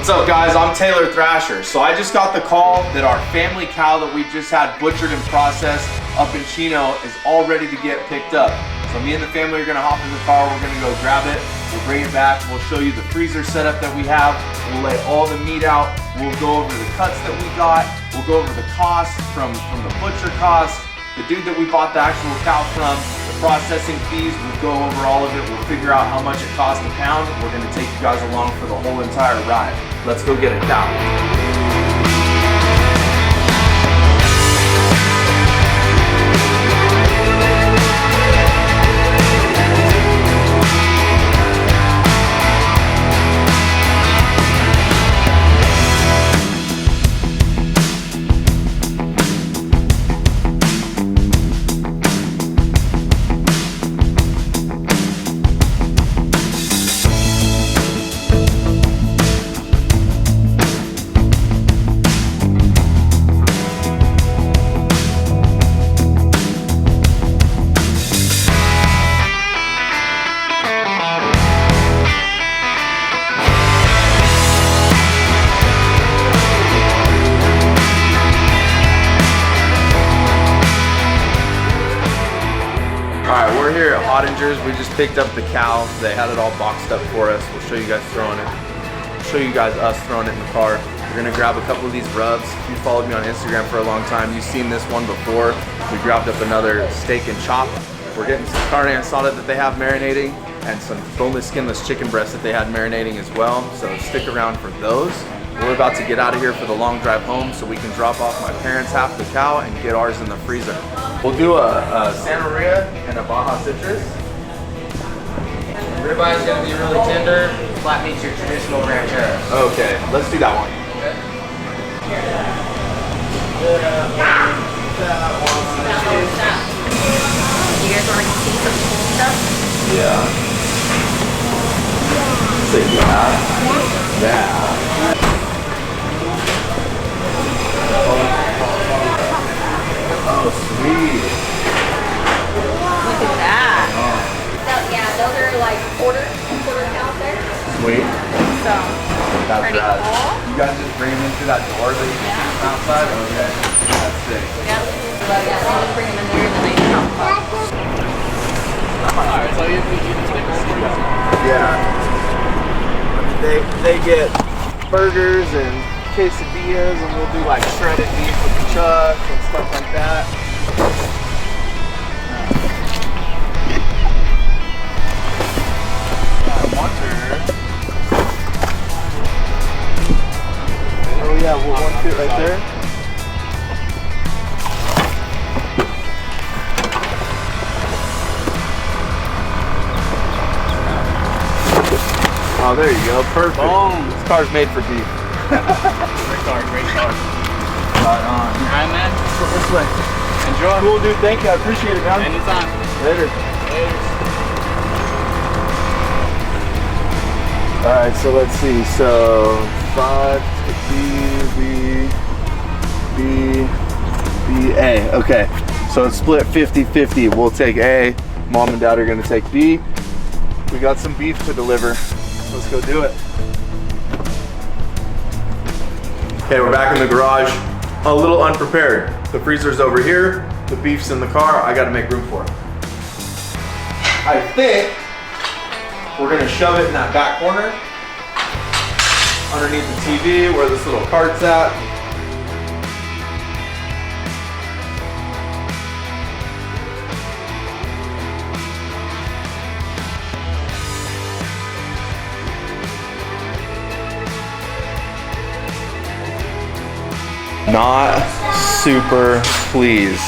What's up guys, I'm Taylor Thrasher. So I just got the call that our family cow that we just had butchered and processed up in Chino is all ready to get picked up. So me and the family are gonna hop in the car, we're gonna go grab it, we'll bring it back, we'll show you the freezer setup that we have, we'll lay all the meat out, we'll go over the cuts that we got, we'll go over the cost from the butcher cost, the dude that we bought the actual cow from, the processing fees, we'll go over all of it, we'll figure out how much it costs a pound, we're gonna take you guys along for the whole entire ride. Let's go get it now. Alright, we're here at HOTTINGERS. We just picked up the cow. They had it all boxed up for us. We'll show you guys throwing it. We'll show you guys us throwing it in the car. We're gonna grab a couple of these rubs. If you followed me on Instagram for a long time, you've seen this one before. We grabbed up another steak and chop. We're getting some carne asada that they have marinating and some boneless, skinless chicken breasts that they had marinating as well. So stick around for those. We're about to get out of here for the long drive home so we can drop off my parents' half the cow and get ours in the freezer. We'll do a Santa Maria and a Baja Citrus. Ribeye is going to be really tender. Flat meat's your traditional ranchero. Okay, let's do that one. Okay. You guys want to see some cool stuff? Yeah. Say yeah. Yeah. Oh, sweet. Look at that. Oh. So, yeah, those are like quarter cows there. Sweet. So, That's pretty rad. cool. You guys just bring them in through that door that you can see from outside? Okay. That's sick. Yeah. Well, yeah, they just bring them in there and then they chop them up. Alright, so you just stick with Yeah. They get burgers and quesadillas, and we'll do like shredded beef with the chuck and stuff like that. Oh yeah, we'll one fit right there. Oh, there you go. Perfect. Boom. This car's made for beef. Great car, great car. Right on. Alright, man. Let's go this way. Enjoy. Cool, dude. Thank you. I appreciate it, man. Anytime. Later. Later. Alright, so let's see. So 5 B, A. Okay. So it's split 50-50. We'll take A. Mom and Dad are gonna take B. We got some beef to deliver. Let's go do it. Okay, we're back in the garage. A little unprepared. The freezer's over here. The beef's in the car. I gotta make room for it. I think we're gonna shove it in that back corner, underneath the TV where this little cart's at. Not super pleased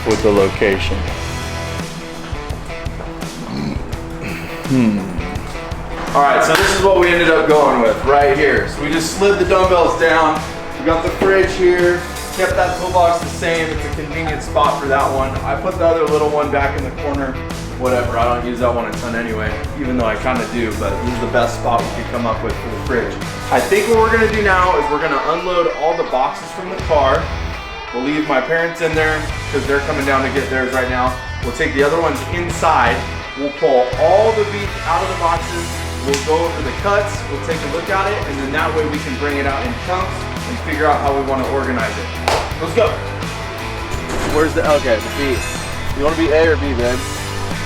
with the location. All right, so this is what we ended up going with right here. So we just slid the dumbbells down. We got the fridge here, kept that toolbox the same. It's a convenient spot for that one. I put the other little one back in the corner. Whatever, I don't use that one a ton anyway, even though I kind of do, but this is the best spot we could come up with for the fridge. I think what we're gonna do now is we're gonna unload all the boxes from the car. We'll leave my parents in there because they're coming down to get theirs right now. We'll take the other ones inside. We'll pull all the beef out of the boxes. We'll go over the cuts, we'll take a look at it, and then that way we can bring it out in chunks and figure out how we want to organize it. Let's go. Where's the, okay, the B. You want to be A or B, babe?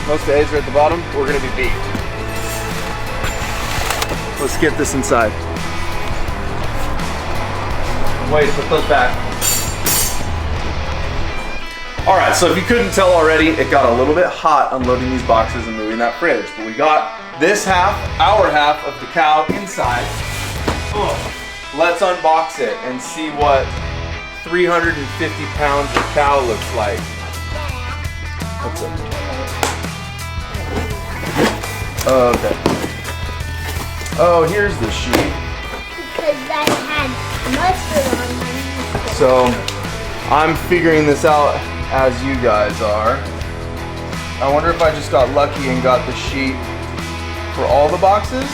Most of the A's are at the bottom, we're going to be B. Let's get this inside. Wait, put those back. All right, so if you couldn't tell already, it got a little bit hot unloading these boxes and moving that fridge. But we got this half, our half of the cow inside. Let's unbox it and see what 350 pounds of cow looks like. What's up? Okay. Oh, here's the sheet. Because I had mustard on my knees. So I'm figuring this out as you guys are. I wonder if I just got lucky and got the sheet for all the boxes,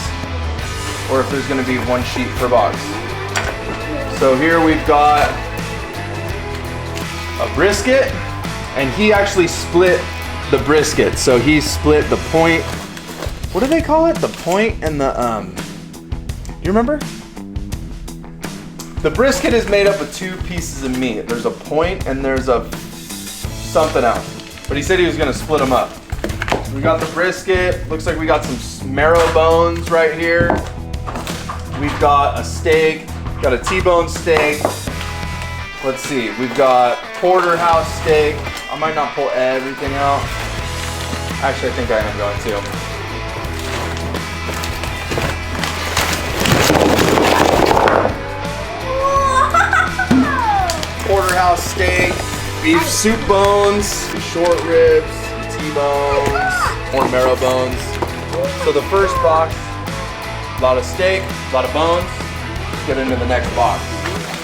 or if there's gonna be one sheet per box. So here we've got a brisket, and he actually split the brisket. So he split the point, what do they call it? The point and the, you remember? The brisket is made up of 2 pieces of meat. There's a point and there's a something else. But he said he was gonna split them up. We got the brisket. Looks like we got some marrow bones right here. We've got a steak, got a T-bone steak. Let's see, we've got porterhouse steak. I might not pull everything out. Actually, I think I am going to. Porterhouse steak, beef soup bones, short ribs, T-bones, or marrow bones. So the first box, a lot of steak, a lot of bones. Let's get into the next box.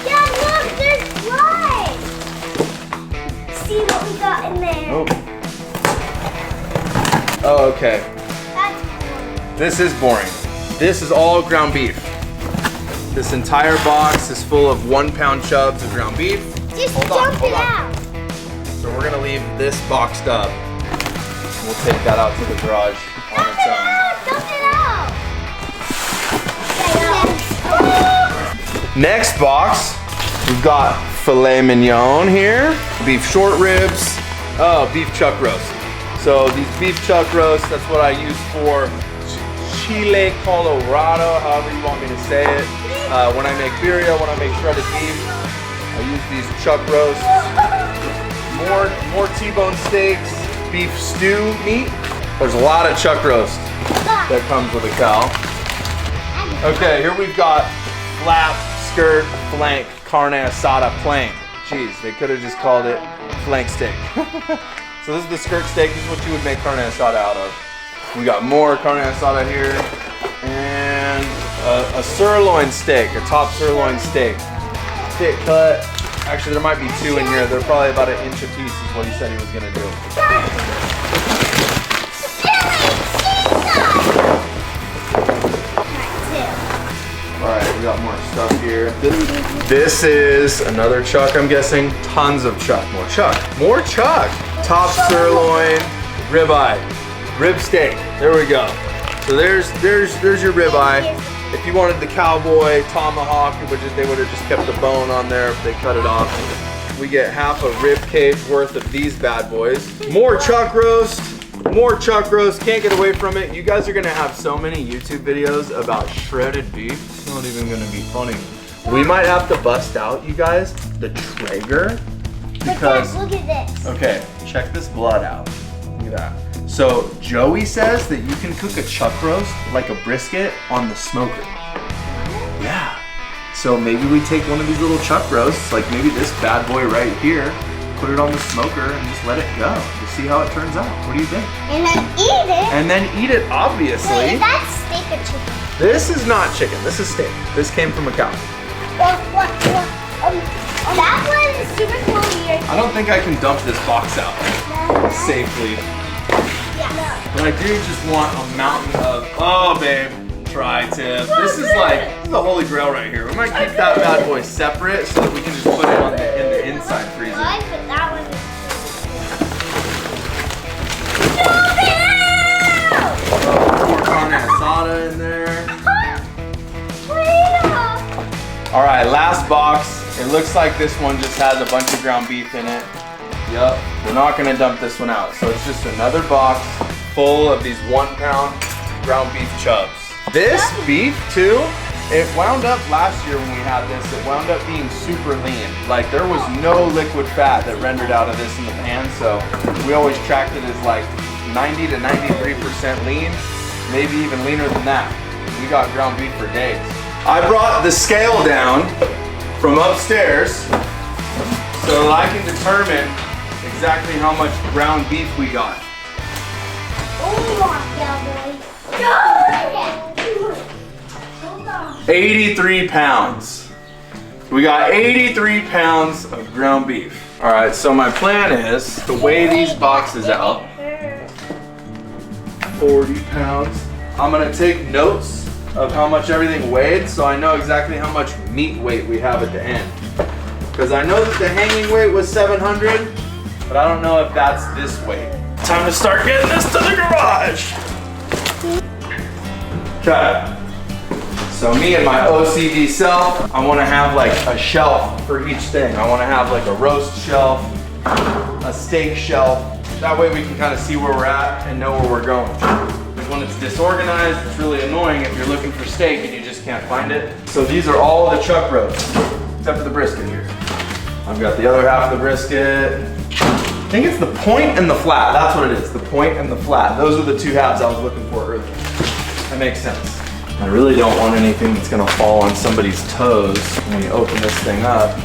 Yeah, look, there's flies. See what we got in there. Oh, okay. That's cool. This is boring. This is all ground beef. This entire box is full of 1 pound chubs of ground beef. Just hold dump it on. out. So we're gonna leave this boxed up. We'll take that out to the garage on its own. Dump it out. Next box, we've got filet mignon here, beef short ribs, beef chuck roast. So these beef chuck roast, that's what I use for Chile Colorado, however you want me to say it. When I make birria, when I make shredded beef, I use these chuck roasts. More T-bone steaks, beef stew meat. There's a lot of chuck roast that comes with a cow. Okay, here we've got flap, skirt, flank, carne asada plank. Jeez, they could have just called it flank steak. So this is the skirt steak. This is what you would make carne asada out of. We got more carne asada here, and a sirloin steak, a top sirloin steak. Thick cut. Actually, there might be 2 in here. They're probably about 1 inch a piece is what he said he was gonna do. All right, we got more stuff here. This is another chuck, I'm guessing. Tons of chuck. More chuck. More chuck. Top sirloin, ribeye, rib steak. There we go. So there's your ribeye. If you wanted the cowboy tomahawk, they would have just kept the bone on there if they cut it off. We get half a rib cage worth of these bad boys. More chuck roast. More chuck roast. Can't get away from it. You guys are gonna have so many YouTube videos about shredded beef. It's not even gonna be funny. We might have to bust out, you guys, the Traeger. Because, look at this. okay, check this blood out. Look at that. So Joey says that you can cook a chuck roast like a brisket on the smoker. Yeah. So maybe we take one of these little chuck roasts, like maybe this bad boy right here, put it on the smoker and just let it go to see how it turns out. What do you think? And then eat it. And then eat it, obviously. Wait, is that steak or chicken? This is not chicken, this is steak. This came from a cow. That one is super cool here. I don't think I can dump this box out safely. Yeah. But I do just want a mountain of, oh babe, tri-tip. This is the holy grail right here. We might keep that bad boy separate so that we can just put it on in the inside freezer. I put that one in. Oh, poor carne asada. asada in there. CHINO. All right, last box. It looks like this one just has a bunch of ground beef in it. Yup, we're not gonna dump this one out. So it's just another box full of these 1 pound ground beef chubs. This beef too, it wound up last year when we had this, it wound up being super lean. Like there was no liquid fat that rendered out of this in the pan. So we always tracked it as like 90 to 93% lean, maybe even leaner than that. We got ground beef for days. I brought the scale down from upstairs so that I can determine exactly how much ground beef we got. Oh, 83 pounds. We got 83 pounds of ground beef. All right, so my plan is to weigh these boxes out. 40 pounds. I'm gonna take notes of how much everything weighed so I know exactly how much meat weight we have at the end. Because I know that the hanging weight was 700, but I don't know if that's this weight. Time to start getting this to the garage. Okay. So me and my OCD self, I want to have like a shelf for each thing. I want to have like a roast shelf, a steak shelf. That way we can kind of see where we're at and know where we're going. When it's disorganized, it's really annoying if you're looking for steak and you just can't find it. So these are all the chuck rows, except for the brisket here. I've got the other half of the brisket. I think it's the point and the flat. That's what it is, the point and the flat. Those are the two halves I was looking for earlier. That makes sense. I really don't want anything that's gonna fall on somebody's toes when we open this thing up.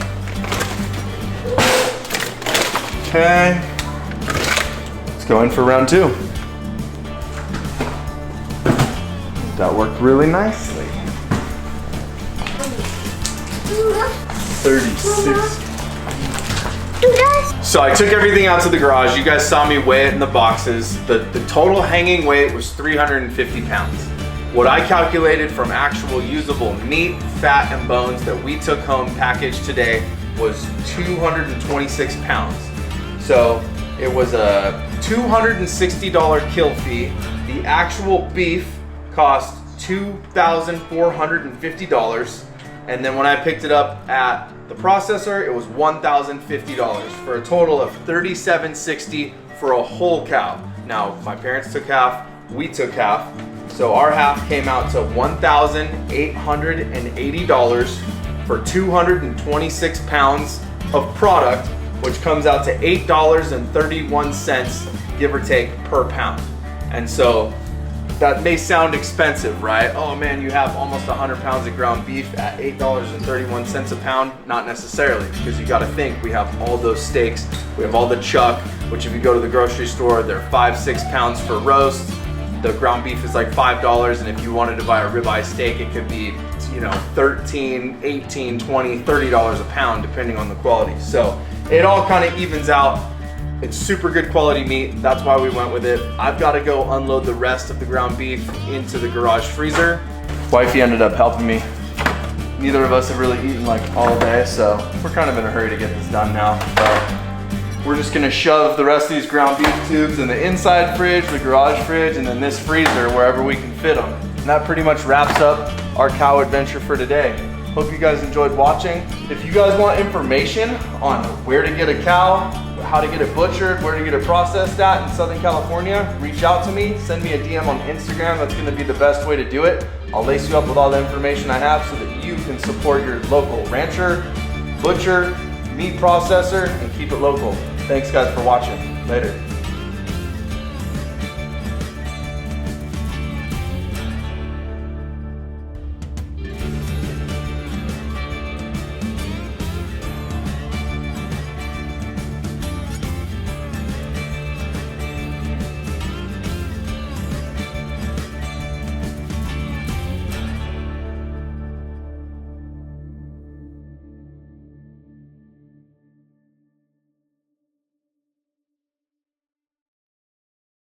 Okay. Let's go in for round 2. That worked really nicely. 36. So I took everything out to the garage. You guys saw me weigh it in the boxes. The total hanging weight was 350 pounds. What I calculated from actual usable meat, fat, and bones that we took home packaged today was 226 pounds. So it was a $260 kill fee. The actual beef cost $2,450, and then when I picked it up at the processor, it was $1,050 for a total of $3,760 for a whole cow. Now, my parents took half, we took half, so our half came out to $1,880 for 226 pounds of product, which comes out to $8.31, give or take, per pound. And so that may sound expensive, right? Oh man, you have almost 100 pounds of ground beef at $8.31 a pound. Not necessarily, because you gotta think, we have all those steaks, we have all the chuck, which if you go to the grocery store, they're 5-6 pounds for roast. The ground beef is like $5, and if you wanted to buy a ribeye steak, it could be, you know, $13, $18, $20, $30 a pound, depending on the quality. So it all kind of evens out. It's super good quality meat. That's why we went with it. I've got to go unload the rest of the ground beef into the garage freezer. Wifey ended up helping me. Neither of us have really eaten like all day, so we're kind of in a hurry to get this done now. But we're just gonna shove the rest of these ground beef tubes in the inside fridge, the garage fridge, and then this freezer wherever we can fit them. And that pretty much wraps up our cow adventure for today. Hope you guys enjoyed watching. If you guys want information on where to get a cow, how to get it butchered, where to get it processed at in Southern California, reach out to me, send me a DM on Instagram. That's gonna be the best way to do it. I'll lace you up with all the information I have so that you can support your local rancher, butcher, meat processor, and keep it local. Thanks guys for watching. Later.